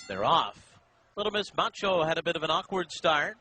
They're off. Little Miss Macho had a bit of an awkward start.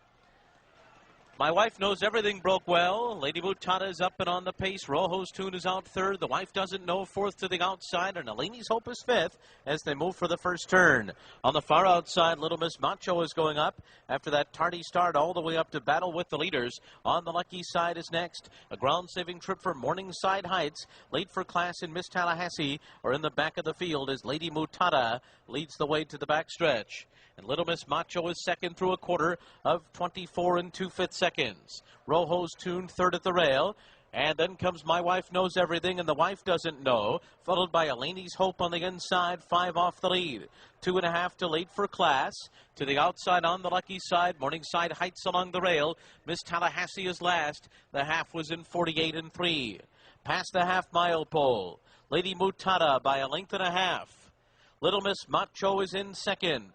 My Wife Knows Everything broke well. Lady Mutada is up and on the pace. Rojo's Tune is out third. The Wife Doesn't Know fourth to the outside. And Eleni's Hope is fifth as they move for the first turn. On the far outside, Little Miss Macho is going up after that tardy start all the way up to battle with the leaders. On the lucky side is next. A ground-saving trip for Morningside Heights. Late for class in Miss Tallahassee. Or in the back of the field as Lady Mutada leads the way to the backstretch. And Little Miss Macho is second through a quarter of 24 2/5 seconds. Rojo's Tune third at the rail. And then comes My Wife Knows Everything and The Wife Doesn't Know, followed by Eleni's Hope on the inside, 5 off the lead. 2.5 to Late for Class. To the outside on the lucky side, Morningside Heights along the rail. Miss Tallahassee is last. The half was in 48 3. Past the half-mile pole. Lady Mutada by a length and a half. Little Miss Macho is in second.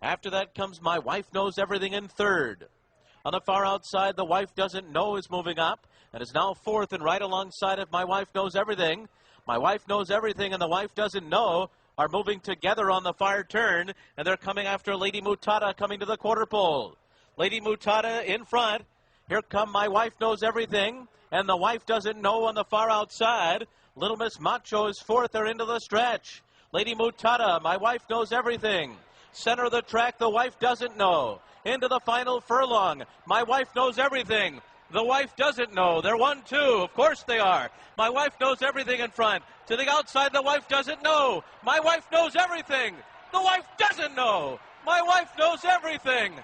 After that comes My Wife Knows Everything in third. On the far outside, The Wife Doesn't Know is moving up and is now fourth, and right alongside of My Wife Knows Everything. My Wife Knows Everything and The Wife Doesn't Know are moving together on the far turn, and they're coming after Lady Mutada coming to the quarter pole. Lady Mutada in front. Here come My Wife Knows Everything and The Wife Doesn't Know on the far outside. Little Miss Macho is fourth. They're into the stretch. Lady Mutada, My Wife Knows Everything. Center of the track, The Wife Doesn't Know. Into the final furlong. My Wife Knows Everything. The Wife Doesn't Know. They're 1-2. Of course they are. My Wife Knows Everything in front. To the outside, The Wife Doesn't Know. My Wife Knows Everything. The Wife Doesn't Know. My Wife Knows Everything.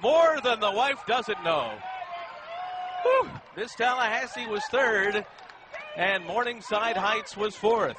More than The Wife Doesn't Know. Whew. Miss Tallahassee was third, and Morningside Heights was fourth.